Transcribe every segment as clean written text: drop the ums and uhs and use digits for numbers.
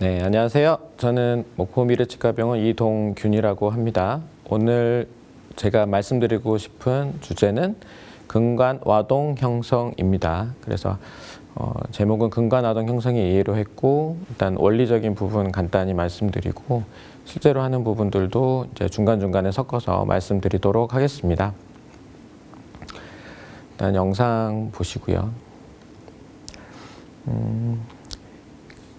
네, 안녕하세요. 저는 목포미래치과병원 이동균이라고 합니다. 오늘 제가 말씀드리고 싶은 주제는 근관와동 형성입니다. 그래서 제목은 근관와동 형성이 이해로 했고, 일단 원리적인 부분 간단히 말씀드리고 실제로 하는 부분들도 이제 중간중간에 섞어서 말씀드리도록 하겠습니다. 일단 영상 보시고요.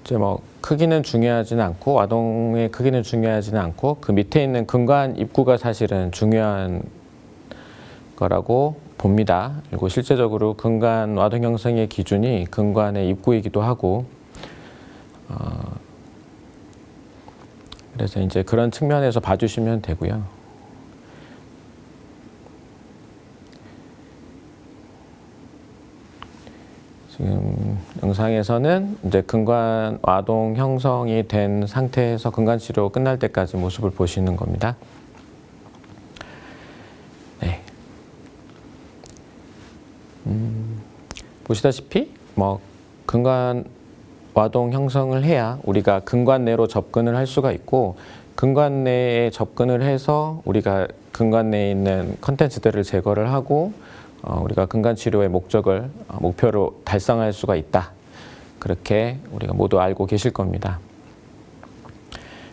이제 크기는 중요하지는 않고 와동의 크기는 중요하지는 않고 그 밑에 있는 근관 입구가 사실은 중요한 거라고 봅니다. 그리고 실제적으로 근관 와동 형성의 기준이 근관의 입구이기도 하고 그래서 이제 그런 측면에서 봐주시면 되고요. 지금 영상에서는 이제 근관 와동 형성이 된 상태에서 근관 치료 끝날 때까지 모습을 보시는 겁니다. 네. 보시다시피 근관 와동 형성을 해야 우리가 근관 내로 접근을 할 수가 있고, 근관 내에 접근을 해서 우리가 근관 내에 있는 컨텐츠들을 제거를 하고 우리가 근관 치료의 목표로 달성할 수가 있다. 그렇게 우리가 모두 알고 계실 겁니다.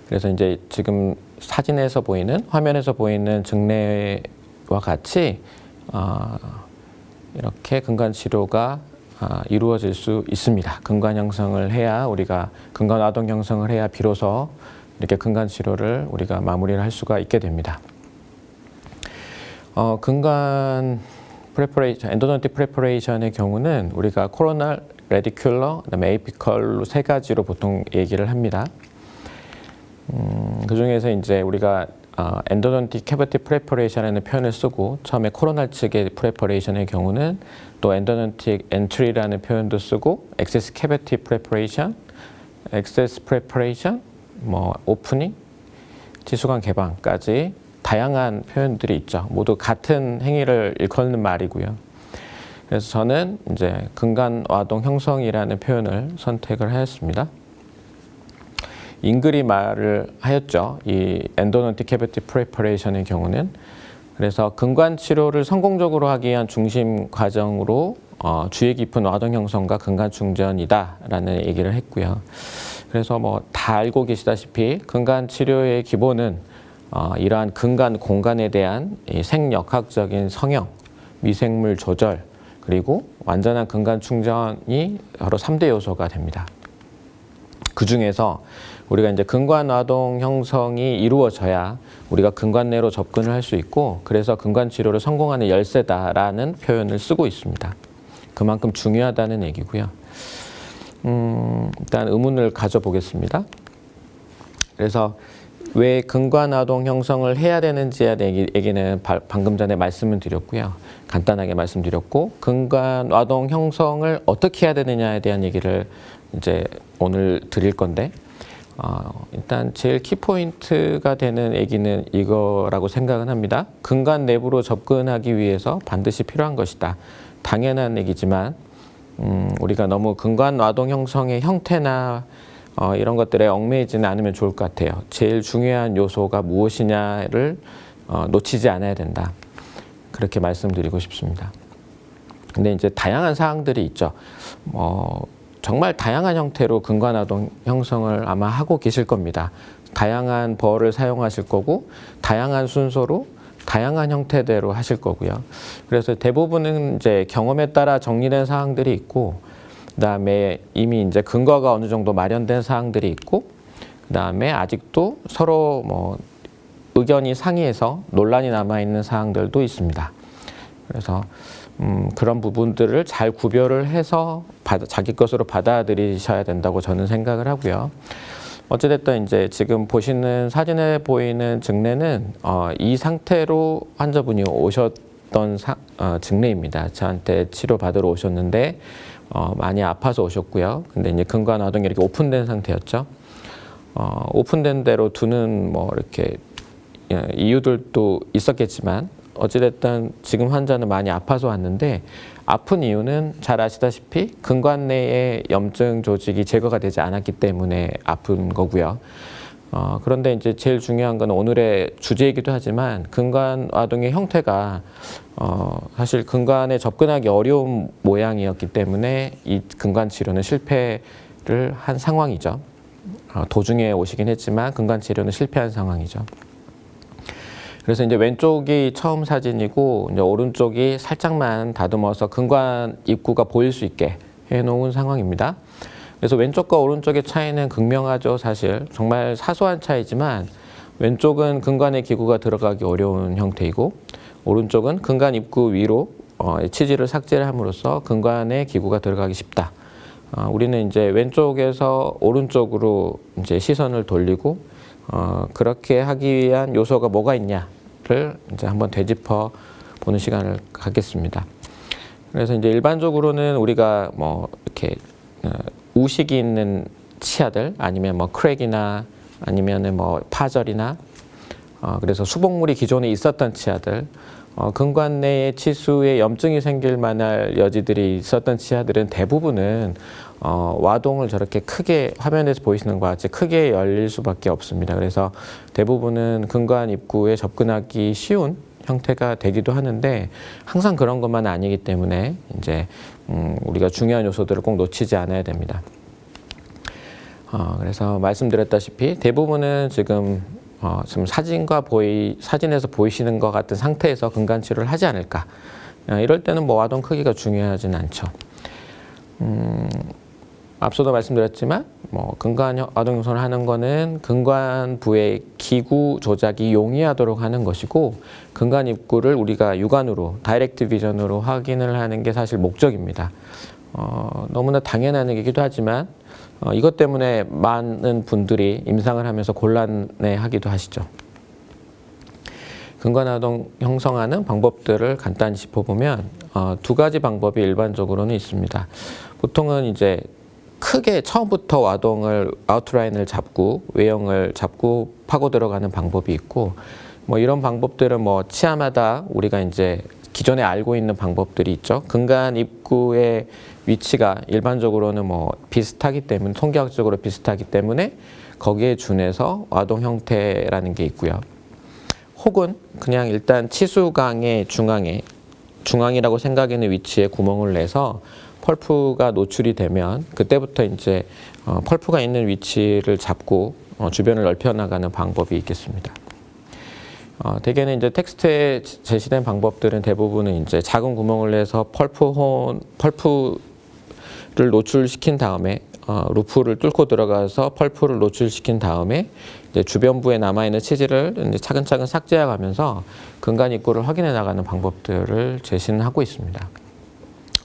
그래서 이제 지금 사진에서 보이는, 화면에서 보이는 증례와 같이 이렇게 근관 치료가 이루어질 수 있습니다. 근관 형성을 해야 근관 와동 형성을 해야 비로소 이렇게 근관 치료를 우리가 마무리를 할 수가 있게 됩니다. 근관 엔도돈틱 프레퍼레이션의 경우는 우리가 코로날, 레디큘러, 그다음에 에이피컬로 세 가지로 보통 얘기를 합니다. 그 중에서 이제 우리가 엔도돈틱 캐비티 프레퍼레이션이라는 표현을 쓰고, 처음에 코로날 측의 프레퍼레이션의 경우는 또 엔도돈틱 엔트리라는 표현도 쓰고, 액세스 캐비티 프레퍼레이션, 액세스 프레퍼레이션, 오프닝, 지수관 개방까지 다양한 표현들이 있죠. 모두 같은 행위를 일컫는 말이고요. 그래서 저는 이제 근관 와동 형성이라는 표현을 선택을 하였습니다. 잉글이 말을 하였죠. 이 엔도돈틱 캐비티 프레퍼레이션의 경우는. 그래서 근관 치료를 성공적으로 하기 위한 중심 과정으로 주의 깊은 와동 형성과 근관 충전이다라는 얘기를 했고요. 그래서 다 알고 계시다시피 근관 치료의 기본은 이러한 근관 공간에 대한 생역학적인 성형, 미생물 조절, 그리고 완전한 근관 충전이 바로 3대 요소가 됩니다. 그 중에서 우리가 이제 근관 와동 형성이 이루어져야 우리가 근관 내로 접근을 할 수 있고, 그래서 근관 치료를 성공하는 열쇠다라는 표현을 쓰고 있습니다. 그만큼 중요하다는 얘기고요. 일단 의문을 가져보겠습니다. 그래서 왜 근관 와동 형성을 해야 되는지에 대한 얘기는 방금 전에 말씀을 드렸고요. 간단하게 말씀드렸고, 근관 와동 형성을 어떻게 해야 되느냐에 대한 얘기를 이제 오늘 드릴 건데, 일단 제일 키포인트가 되는 얘기는 이거라고 생각은 합니다. 근관 내부로 접근하기 위해서 반드시 필요한 것이다. 당연한 얘기지만 우리가 너무 근관 와동 형성의 형태나 이런 것들에 얽매이지는 않으면 좋을 것 같아요. 제일 중요한 요소가 무엇이냐를 놓치지 않아야 된다. 그렇게 말씀드리고 싶습니다. 근데 이제 다양한 사항들이 있죠. 정말 다양한 형태로 근관 와동 형성을 아마 하고 계실 겁니다. 다양한 벌을 사용하실 거고, 다양한 순서로 다양한 형태대로 하실 거고요. 그래서 대부분은 이제 경험에 따라 정리된 사항들이 있고, 그다음에 이미 이제 근거가 어느 정도 마련된 사항들이 있고, 그다음에 아직도 서로 의견이 상이해서 논란이 남아 있는 사항들도 있습니다. 그래서 그런 부분들을 잘 구별을 해서 자기 것으로 받아들이셔야 된다고 저는 생각을 하고요. 어찌됐든 이제 지금 보시는 사진에 보이는 증례는 이 상태로 환자분이 오셨던 증례입니다. 저한테 치료받으러 오셨는데 많이 아파서 오셨고요. 근데 이제 근관 와동이 이렇게 오픈된 상태였죠. 오픈된 대로 두는 이렇게 이유들도 있었겠지만 어찌됐든 지금 환자는 많이 아파서 왔는데 아픈 이유는 잘 아시다시피 근관 내의 염증 조직이 제거가 되지 않았기 때문에 아픈 거고요. 그런데 이제 제일 중요한 건 오늘의 주제이기도 하지만 근관 아동의 형태가 사실 근관에 접근하기 어려운 모양이었기 때문에 이 근관 치료는 실패를 한 상황이죠. 도중에 오시긴 했지만 근관 치료는 실패한 상황이죠. 그래서 이제 왼쪽이 처음 사진이고 이제 오른쪽이 살짝만 다듬어서 근관 입구가 보일 수 있게 해놓은 상황입니다. 그래서 왼쪽과 오른쪽의 차이는 극명하죠. 사실 정말 사소한 차이지만 왼쪽은 근관의 기구가 들어가기 어려운 형태이고 오른쪽은 근관 입구 위로 치질을 삭제를 함으로써 근관의 기구가 들어가기 쉽다. 우리는 이제 왼쪽에서 오른쪽으로 이제 시선을 돌리고 그렇게 하기 위한 요소가 뭐가 있냐를 이제 한번 되짚어 보는 시간을 갖겠습니다. 그래서 이제 일반적으로는 우리가 뭐 이렇게 우식이 있는 치아들 아니면 뭐 크랙이나 아니면은 뭐 파절이나 그래서 수복물이 기존에 있었던 치아들 근관 내에 치수에 염증이 생길 만할 여지들이 있었던 치아들은 대부분은 와동을 저렇게 크게 화면에서 보이시는 것과 같이 크게 열릴 수밖에 없습니다. 그래서 대부분은 근관 입구에 접근하기 쉬운 형태가 되기도 하는데 항상 그런 것만 아니기 때문에 이제 우리가 중요한 요소들을 꼭 놓치지 않아야 됩니다. 그래서 말씀드렸다시피 대부분은 지금 사진에서 보이시는 것 같은 상태에서 근관 치료를 하지 않을까. 이럴 때는 뭐 와동 크기가 중요하진 않죠. 앞서도 말씀드렸지만 뭐 근관 아동 형성을 하는 거는 근관부의 기구 조작이 용이하도록 하는 것이고 근관 입구를 우리가 육안으로 다이렉트 비전으로 확인을 하는 게 사실 목적입니다. 너무나 당연한 얘기기도 하지만 이것 때문에 많은 분들이 임상을 하면서 곤란해하기도 하시죠. 근관 아동 형성하는 방법들을 간단히 짚어보면 두 가지 방법이 일반적으로는 있습니다. 보통은 이제 크게 처음부터 와동을 아웃라인을 잡고 외형을 잡고 파고 들어가는 방법이 있고 뭐 이런 방법들은 뭐 치아마다 우리가 이제 기존에 알고 있는 방법들이 있죠. 근관 입구의 위치가 일반적으로는 뭐 비슷하기 때문에 통계학적으로 비슷하기 때문에 거기에 준해서 와동 형태라는 게 있고요. 혹은 그냥 일단 치수강의 중앙이라고 생각하는 위치에 구멍을 내서 펄프가 노출이 되면 그때부터 이제 펄프가 있는 위치를 잡고 주변을 넓혀 나가는 방법이 있겠습니다. 대개는 이제 텍스트에 제시된 방법들은 대부분은 이제 작은 구멍을 내서 펄프를 노출시킨 다음에 루프를 뚫고 들어가서 펄프를 노출시킨 다음에 이제 주변부에 남아있는 치질을 이제 차근차근 삭제해가면서 근관 입구를 확인해 나가는 방법들을 제시는 하고 있습니다.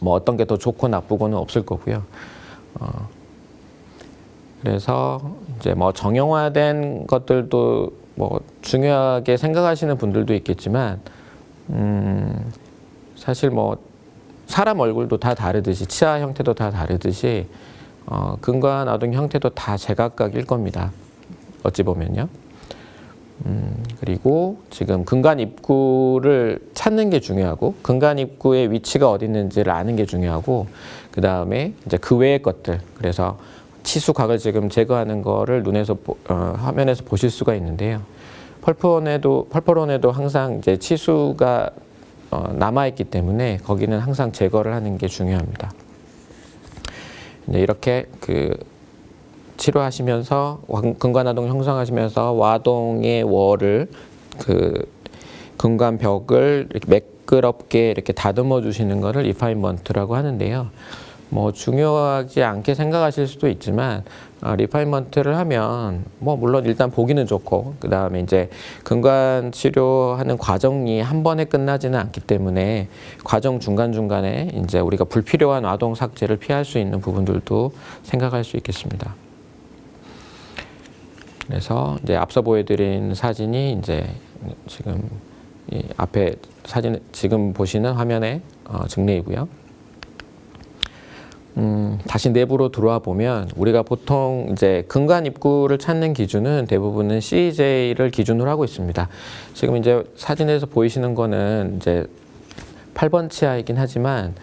뭐 어떤 게 더 좋고 나쁘고는 없을 거고요. 그래서 이제 뭐 정형화된 것들도 뭐 중요하게 생각하시는 분들도 있겠지만 사실 뭐 사람 얼굴도 다 다르듯이 치아 형태도 다 다르듯이 근관 아동 형태도 다 제각각일 겁니다. 어찌 보면요. 그리고 지금 근관 입구를 찾는 게 중요하고 근관 입구의 위치가 어디 있는지를 아는 게 중요하고 그 다음에 이제 그 외의 것들 그래서 치수각을 지금 제거하는 거를 화면에서 보실 수가 있는데요. 펄퍼론에도 항상 이제 치수가 남아있기 때문에 거기는 항상 제거를 하는 게 중요합니다. 이제 이렇게 치료하시면서 근관 아동 형성하시면서 와동의 월을 근관 벽을 이렇게 매끄럽게 이렇게 다듬어 주시는 것을 리파인먼트라고 하는데요. 뭐 중요하지 않게 생각하실 수도 있지만 리파인먼트를 하면 뭐 물론 일단 보기는 좋고 그 다음에 이제 근관 치료하는 과정이 한 번에 끝나지는 않기 때문에 과정 중간중간에 이제 우리가 불필요한 와동 삭제를 피할 수 있는 부분들도 생각할 수 있겠습니다. 그래서 이제 앞서 보여드린 사진이 이제 지금 이 앞에 사진 지금 보시는 화면의 증례이고요. 다시 내부로 들어와 보면 우리가 보통 이제 근간 입구를 찾는 기준은 대부분은 CJ를 기준으로 하고 있습니다. 지금 이제 사진에서 보이시는 거는 이제 8번 치아이긴 하지만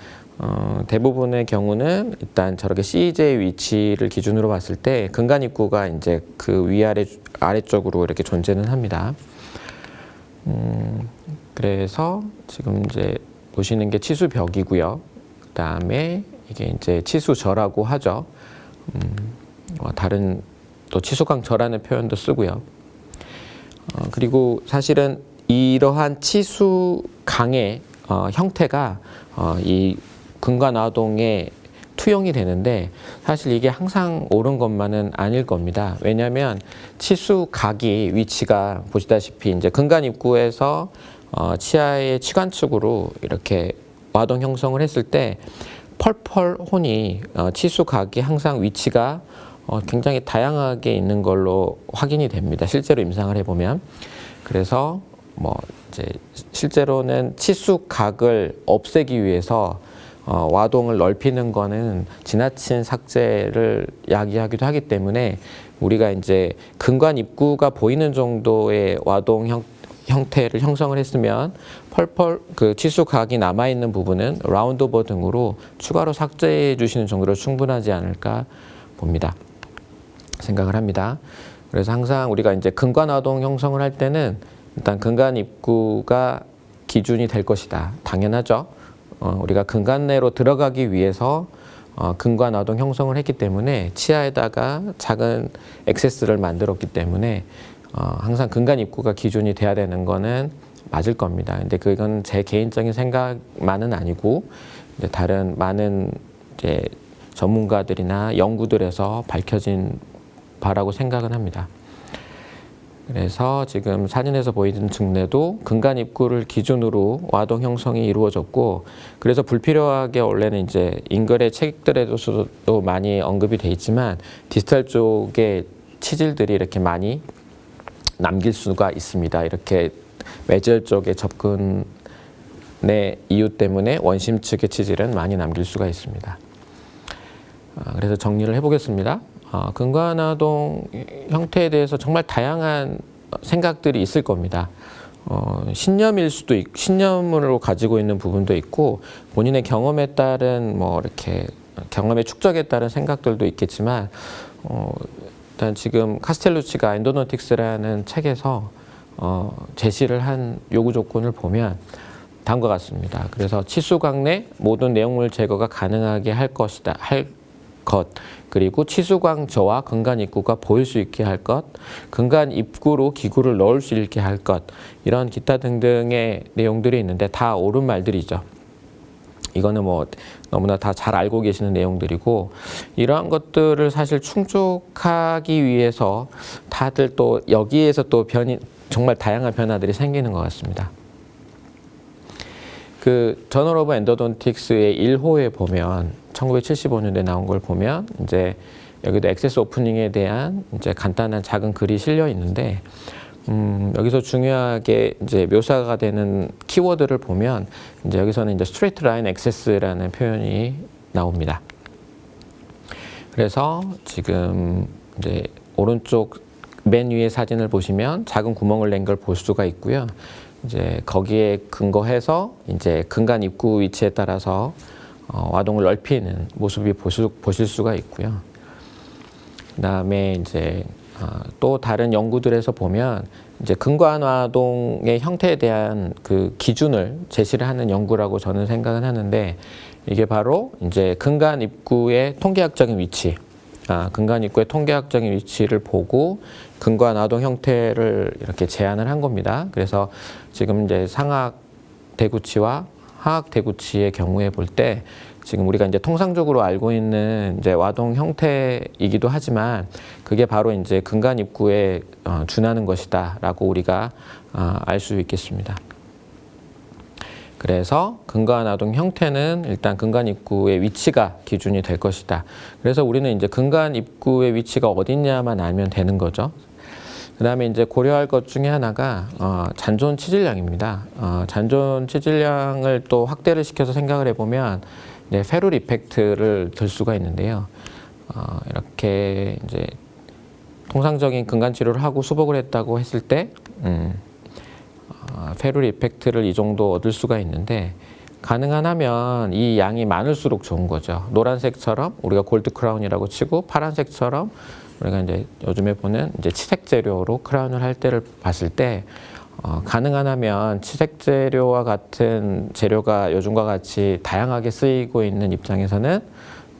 대부분의 경우는 일단 저렇게 CJ 위치를 기준으로 봤을 때 근간 입구가 이제 그 위아래 아래쪽으로 이렇게 존재는 합니다. 그래서 지금 이제 보시는 게 치수벽이고요. 그 다음에 이게 이제 치수저라고 하죠. 다른 또 치수광저라는 표현도 쓰고요. 그리고 사실은 이러한 치수강의 형태가 이 근관아동에 투영이 되는데 사실 이게 항상 옳은 것만은 아닐 겁니다. 왜냐하면 치수각이 위치가 보시다시피 이제 근간 입구에서 치아의 치관측으로 이렇게 와동 형성을 했을 때 펄펄 혼이 치수각이 항상 위치가 굉장히 다양하게 있는 걸로 확인이 됩니다. 실제로 임상을 해보면. 그래서 뭐 이제 실제로는 치수각을 없애기 위해서 와동을 넓히는 거는 지나친 삭제를 야기하기도 하기 때문에 우리가 이제 근관 입구가 보이는 정도의 와동 형태를 형성을 했으면 펄펄 그 치수각이 남아있는 부분은 라운드오버 등으로 추가로 삭제해 주시는 정도로 충분하지 않을까 봅니다. 생각을 합니다. 그래서 항상 우리가 이제 근관아동 형성을 할 때는 일단 근간 입구가 기준이 될 것이다. 당연하죠. 우리가 근간 내로 들어가기 위해서 근관아동 형성을 했기 때문에 치아에다가 작은 액세스를 만들었기 때문에 항상 근간 입구가 기준이 돼야 되는 거는 맞을 겁니다. 근데 그건 제 개인적인 생각만은 아니고 이제 다른 많은 이제 전문가들이나 연구들에서 밝혀진 바라고 생각은 합니다. 그래서 지금 사진에서 보이는 증례도 근간 입구를 기준으로 와동 형성이 이루어졌고, 그래서 불필요하게 원래는 이제 인글의 책들에도 많이 언급이 돼 있지만 디스탈 쪽에 치질들이 이렇게 많이 남길 수가 있습니다. 이렇게 매절 쪽에 접근의 이유 때문에 원심 측의 치질은 많이 남길 수가 있습니다. 그래서 정리를 해보겠습니다. 근관아동 형태에 대해서 정말 다양한 생각들이 있을 겁니다. 신념일 수도 있고, 신념으로 가지고 있는 부분도 있고, 본인의 경험에 따른 뭐 이렇게 경험의 축적에 따른 생각들도 있겠지만, 일단 지금 카스텔루치가 엔도돈틱스라는 책에서 제시를 한 요구 조건을 보면 다음과 같습니다. 그래서 치수각 내 모든 내용물 제거가 가능하게 할 것이다. 그리고 치수광저와 근간 입구가 보일 수 있게 할 것, 근간 입구로 기구를 넣을 수 있게 할 것, 이런 기타 등등의 내용들이 있는데 다 옳은 말들이죠. 이거는 뭐 너무나 다 잘 알고 계시는 내용들이고, 이러한 것들을 사실 충족하기 위해서 다들 또 여기에서 또 정말 다양한 변화들이 생기는 것 같습니다. 그 저널 오브 엔도돈틱스의 1호에 보면 1975년에 나온 걸 보면 이제 여기도 액세스 오프닝에 대한 이제 간단한 작은 글이 실려 있는데, 여기서 중요하게 이제 묘사가 되는 키워드를 보면 이제 여기서는 이제 스트레이트 라인 액세스라는 표현이 나옵니다. 그래서 지금 이제 오른쪽 맨 위에 사진을 보시면 작은 구멍을 낸 걸 볼 수가 있고요. 이제 거기에 근거해서 이제 근간 입구 위치에 따라서 와동을 넓히는 모습이 보실 수가 있고요. 그다음에 이제 또 다른 연구들에서 보면 이제 근관 와동의 형태에 대한 그 기준을 제시를 하는 연구라고 저는 생각은 하는데, 이게 바로 이제 근간 입구의 통계학적인 위치, 근간 입구의 통계학적인 위치를 보고 근관 와동 형태를 이렇게 제안을 한 겁니다. 그래서 지금 이제 상악 대구치와 하악 대구치의 경우에 볼 때 지금 우리가 이제 통상적으로 알고 있는 이제 와동 형태이기도 하지만 그게 바로 이제 근간 입구에 준하는 것이다라고 우리가 알 수 있겠습니다. 그래서 근간 와동 형태는 일단 근간 입구의 위치가 기준이 될 것이다. 그래서 우리는 이제 근간 입구의 위치가 어딨냐만 알면 되는 거죠. 그 다음에 이제 고려할 것 중에 하나가 잔존 치질량입니다. 잔존 치질량을 또 확대를 시켜서 생각을 해보면 이제 페룰 이펙트를 들 수가 있는데요. 이렇게 이제 통상적인 근간 치료를 하고 수복을 했다고 했을 때 페룰 이펙트를 이 정도 얻을 수가 있는데, 가능하면 이 양이 많을수록 좋은 거죠. 노란색처럼 우리가 골드 크라운이라고 치고, 파란색처럼 우리가 이제 요즘에 보는 이제 치색 재료로 크라운을 할 때를 봤을 때, 가능하면 치색 재료와 같은 재료가 요즘과 같이 다양하게 쓰이고 있는 입장에서는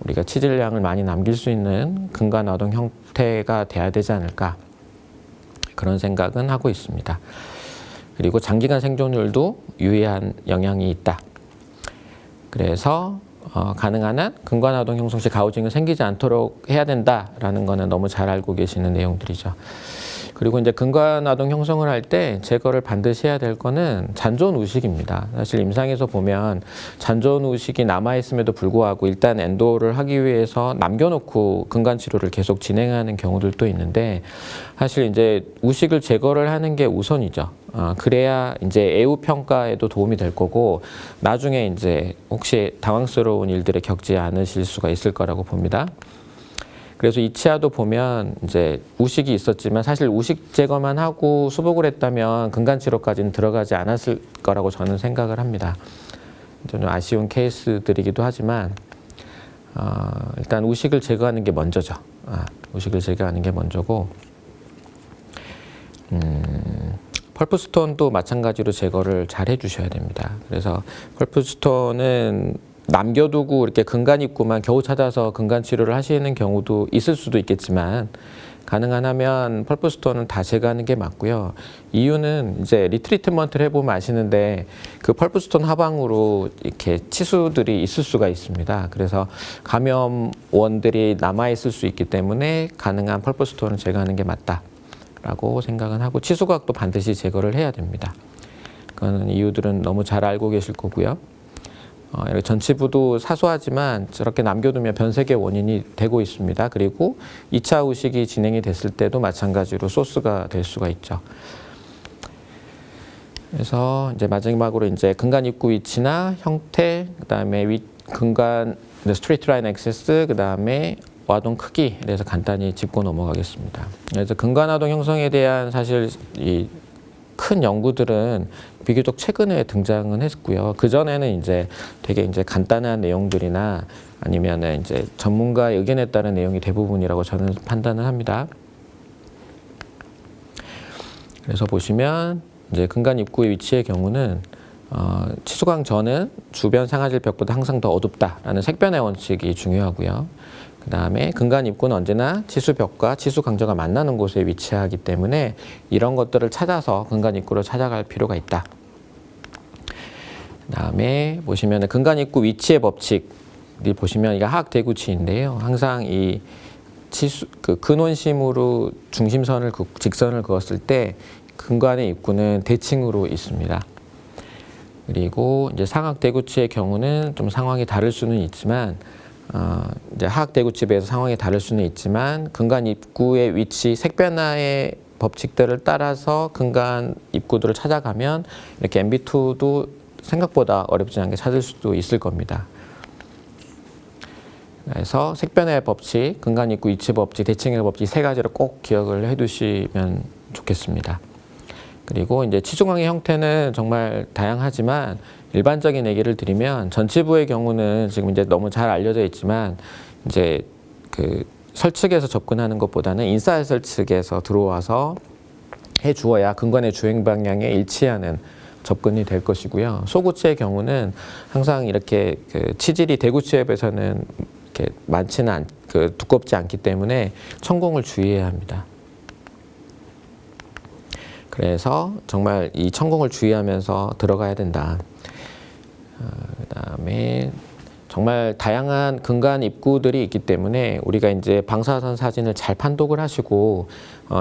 우리가 치질량을 많이 남길 수 있는 근간 아동 형태가 돼야 되지 않을까, 그런 생각은 하고 있습니다. 그리고 장기간 생존율도 유의한 영향이 있다. 그래서 가능한 한 근간 아동 형성 시 가우징은 생기지 않도록 해야 된다라는 거는 너무 잘 알고 계시는 내용들이죠. 그리고 이제 근간 아동 형성을 할 때 제거를 반드시 해야 될 거는 잔존 우식입니다. 사실 임상에서 보면 잔존 우식이 남아 있음에도 불구하고 일단 엔도를 하기 위해서 남겨놓고 근간 치료를 계속 진행하는 경우들도 있는데, 사실 이제 우식을 제거를 하는 게 우선이죠. 그래야 이제 애우 평가에도 도움이 될 거고, 나중에 이제 혹시 당황스러운 일들에 겪지 않으실 수가 있을 거라고 봅니다. 그래서 이 치아도 보면 이제 우식이 있었지만 사실 우식 제거만 하고 수복을 했다면 근간 치료까지는 들어가지 않았을 거라고 저는 생각을 합니다. 좀 아쉬운 케이스들이기도 하지만 일단 우식을 제거하는 게 먼저죠. 우식을 제거하는 게 먼저고, 펄프스톤도 마찬가지로 제거를 잘 해주셔야 됩니다. 그래서 펄프스톤은 남겨두고 이렇게 근간 입구만 겨우 찾아서 근간 치료를 하시는 경우도 있을 수도 있겠지만, 가능하면 펄프스톤은 다 제거하는 게 맞고요. 이유는 이제 리트리트먼트를 해보면 아시는데, 그 펄프스톤 하방으로 이렇게 치수들이 있을 수가 있습니다. 그래서 감염원들이 남아있을 수 있기 때문에 가능한 펄프스톤을 제거하는 게 맞다라고 생각은 하고, 치수각도 반드시 제거를 해야 됩니다. 그거는 이유들은 너무 잘 알고 계실 거고요. 전치부도 사소하지만 저렇게 남겨두면 변색의 원인이 되고 있습니다. 그리고 2차 우식이 진행이 됐을 때도 마찬가지로 소스가 될 수가 있죠. 그래서 이제 마지막으로 이제 근간 입구 위치나 형태, 그다음에 근간 스트레이트 라인 액세스, 그다음에 아동 크기에 대해서 간단히 짚고 넘어가겠습니다. 그래서 근간 아동 형성에 대한 사실 이 큰 연구들은 비교적 최근에 등장은 했고요. 그 전에는 이제 되게 이제 간단한 내용들이나 아니면은 이제 전문가의 의견에 따른 내용이 대부분이라고 저는 판단을 합니다. 그래서 보시면 이제 근간 입구의 위치의 경우는 치수광 전은 주변 상아질 벽보다 항상 더 어둡다라는 색변의 원칙이 중요하고요. 그 다음에 근간 입구는 언제나 치수벽과 치수강저가 만나는 곳에 위치하기 때문에 이런 것들을 찾아서 근간 입구를 찾아갈 필요가 있다. 그 다음에 보시면 근간 입구 위치의 법칙이 보시면 이게 하악 대구치인데요. 항상 이 근원심으로 중심선을 직선을 그었을 때 근간의 입구는 대칭으로 있습니다. 그리고 이제 상악 대구치의 경우는 좀 상황이 다를 수는 있지만, 이제 하악 대구치에 비해서 상황이 다를 수는 있지만, 근간 입구의 위치, 색변화의 법칙들을 따라서 근간 입구들을 찾아가면 이렇게 MB2도 생각보다 어렵지 않게 찾을 수도 있을 겁니다. 그래서 색변화의 법칙, 근간 입구 위치 법칙, 대칭의 법칙 세 가지를 꼭 기억을 해두시면 좋겠습니다. 그리고 이제 치수광의 형태는 정말 다양하지만, 일반적인 얘기를 드리면 전치부의 경우는 지금 이제 너무 잘 알려져 있지만, 이제 그 설측에서 접근하는 것보다는 인사이설 측에서 들어와서 해 주어야 근간의 주행 방향에 일치하는 접근이 될 것이고요. 소구치의 경우는 항상 이렇게 그 치질이 대구치에 비해서는 이렇게 많지는 두껍지 않기 때문에 천공을 주의해야 합니다. 그래서 정말 이 천공을 주의하면서 들어가야 된다. 그다음에 정말 다양한 근간 입구들이 있기 때문에 우리가 이제 방사선 사진을 잘 판독을 하시고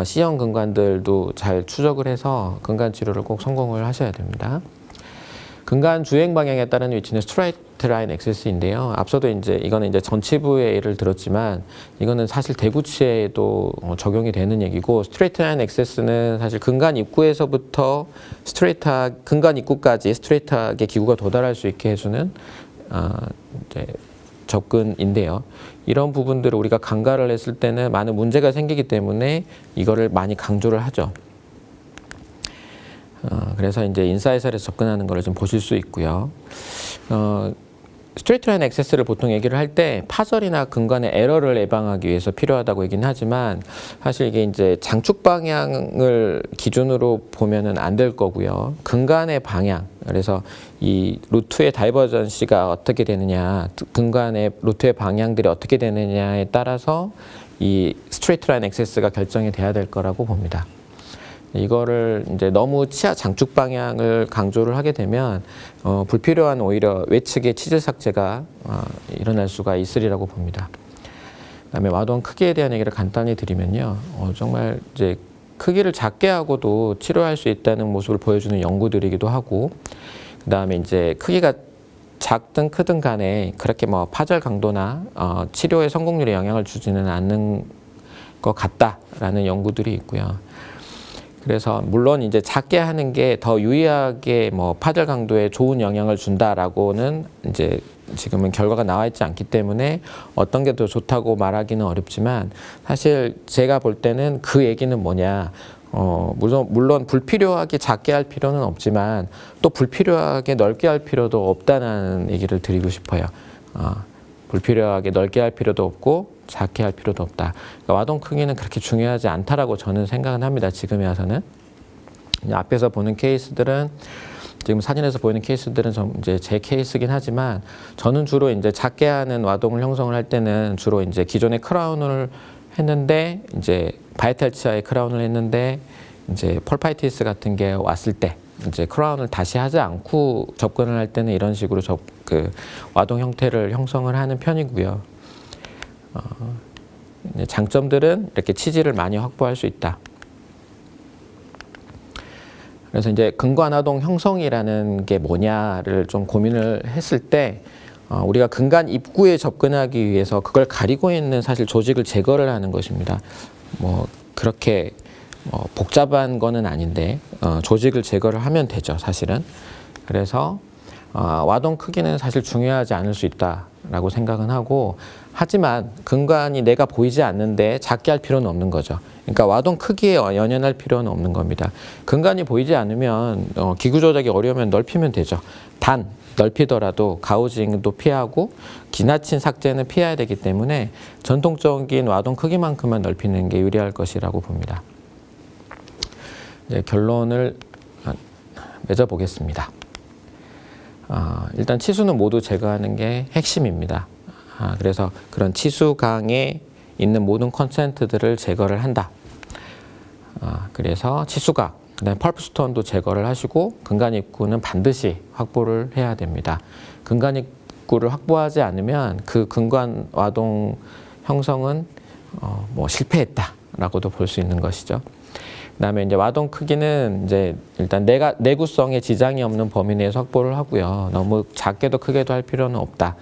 C형 근간들도 잘 추적을 해서 근간 치료를 꼭 성공을 하셔야 됩니다. 근간 주행 방향에 따른 위치는 스트레이트 라인 액세스인데요. 앞서도 이제 이거는 이제 전치부의 예를 들었지만, 이거는 사실 대구치에도 적용이 되는 얘기고, 스트레이트 라인 액세스는 사실 근간 입구에서부터 근간 입구까지 스트레이트하게 기구가 도달할 수 있게 해주는 이제 접근인데요. 이런 부분들을 우리가 간과를 했을 때는 많은 문제가 생기기 때문에 이거를 많이 강조를 하죠. 그래서 이제 인사이트에서 접근하는 거를 좀 보실 수 있고요. 스트레이트 라인 액세스를 보통 얘기를 할 때 파절이나 근간의 에러를 예방하기 위해서 필요하다고 얘기는 하지만 사실 이게 이제 장축 방향을 기준으로 보면은 안 될 거고요. 근간의 방향, 그래서 이 루트의 다이버전시가 어떻게 되느냐, 근간의 루트의 방향들이 어떻게 되느냐에 따라서 이 스트레이트 라인 액세스가 결정이 돼야 될 거라고 봅니다. 이거를 이제 너무 치아 장축 방향을 강조를 하게 되면 불필요한 오히려 외측의 치질 삭제가 일어날 수가 있으리라고 봅니다. 그다음에 와동 크기에 대한 얘기를 간단히 드리면요, 정말 이제 크기를 작게 하고도 치료할 수 있다는 모습을 보여주는 연구들이기도 하고, 그다음에 이제 크기가 작든 크든 간에 그렇게 뭐 파절 강도나 치료의 성공률에 영향을 주지는 않는 것 같다라는 연구들이 있고요. 그래서 물론 이제 작게 하는 게 더 유의하게 뭐 파절 강도에 좋은 영향을 준다라고는 이제 지금은 결과가 나와 있지 않기 때문에 어떤 게 더 좋다고 말하기는 어렵지만, 사실 제가 볼 때는 그 얘기는 뭐냐, 물론 불필요하게 작게 할 필요는 없지만 또 불필요하게 넓게 할 필요도 없다는 얘기를 드리고 싶어요. 불필요하게 넓게 할 필요도 없고 작게 할 필요도 없다. 그러니까 와동 크기는 그렇게 중요하지 않다라고 저는 생각은 합니다. 지금에 와서는. 앞에서 보는 케이스들은, 지금 사진에서 보이는 케이스들은 이제 제 케이스긴 하지만, 저는 주로 이제 작게 하는 와동을 형성을 할 때는 주로 이제 기존의 크라운을 했는데, 이제 바이탈 치아의 크라운을 했는데, 이제 펄파이티스 같은 게 왔을 때 이제 크라운을 다시 하지 않고 접근을 할 때는 이런 식으로 와동 형태를 형성을 하는 편이고요. 장점들은 이렇게 치질을 많이 확보할 수 있다. 그래서 이제 근관하동 형성이라는 게 뭐냐를 좀 고민을 했을 때, 우리가 근간 입구에 접근하기 위해서 그걸 가리고 있는 사실 조직을 제거를 하는 것입니다. 뭐 그렇게 복잡한 거는 아닌데 조직을 제거를 하면 되죠, 사실은. 그래서 와동 크기는 사실 중요하지 않을 수 있다라고 생각은 하고, 하지만 근간이 내가 보이지 않는데 작게 할 필요는 없는 거죠. 그러니까 와동 크기에 연연할 필요는 없는 겁니다. 근간이 보이지 않으면 기구 조작이 어려우면 넓히면 되죠. 단 넓히더라도 가우징도 피하고 지나친 삭제는 피해야 되기 때문에 전통적인 와동 크기만큼만 넓히는 게 유리할 것이라고 봅니다. 이제 결론을 맺어보겠습니다. 일단 치수는 모두 제거하는 게 핵심입니다. 그래서 그런 치수강에 있는 모든 컨센트들을 제거를 한다. 그래서 치수각, 그다음에 펄프스톤도 제거를 하시고 근간 입구는 반드시 확보를 해야 됩니다. 근간 입구를 확보하지 않으면 그 근간 와동 형성은 뭐 실패했다라고도 볼 수 있는 것이죠. 그다음에 이제 와동 크기는 이제 일단 내구성에 지장이 없는 범위 내에서 확보를 하고요. 너무 작게도 크게도 할 필요는 없다.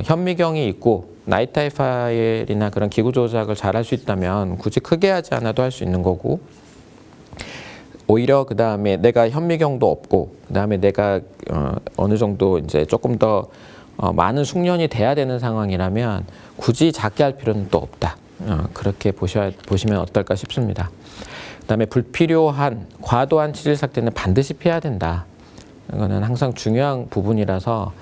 현미경이 있고 나이트 파일이나 그런 기구 조작을 잘 할 수 있다면 굳이 크게 하지 않아도 할 수 있는 거고, 오히려 그 다음에 내가 현미경도 없고 그 다음에 내가 어느 정도 이제 조금 더 많은 숙련이 돼야 되는 상황이라면 굳이 작게 할 필요는 또 없다. 그렇게 보시면 어떨까 싶습니다. 그 다음에 불필요한 과도한 치질 삭제는 반드시 피해야 된다. 이거는 항상 중요한 부분이라서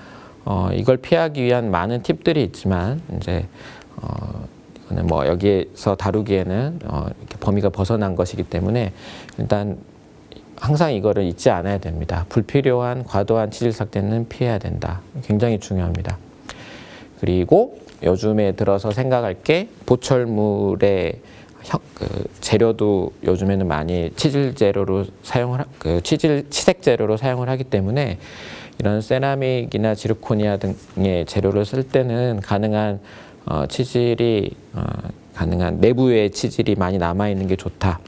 이걸 피하기 위한 많은 팁들이 있지만, 이제 이거는 뭐 여기에서 다루기에는 이렇게 범위가 벗어난 것이기 때문에 일단 항상 이거를 잊지 않아야 됩니다. 불필요한 과도한 치질 삭제는 피해야 된다. 굉장히 중요합니다. 그리고 요즘에 들어서 생각할 게 보철물의 재료도 요즘에는 많이 치질 재료로 치색 재료로 사용을 하기 때문에 이런 세라믹이나 지르코니아 등의 재료를 쓸 때는 가능한 내부의 치질이 많이 남아 있는 게 좋다.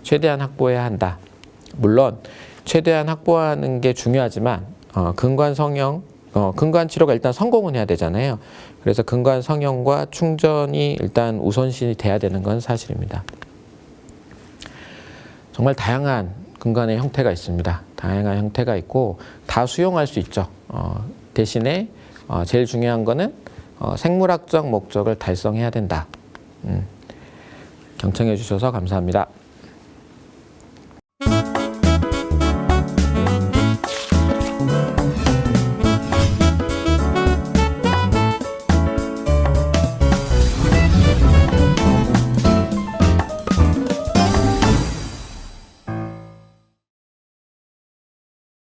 최대한 확보해야 한다. 물론 최대한 확보하는 게 중요하지만 근관 성형, 근관 치료가 일단 성공은 해야 되잖아요. 그래서 근관 성형과 충전이 일단 우선순위 돼야 되는 건 사실입니다. 정말 다양한 근관의 형태가 있습니다. 다양한 형태가 있고 다 수용할 수 있죠. 대신에 제일 중요한 거는 생물학적 목적을 달성해야 된다. 경청해 주셔서 감사합니다.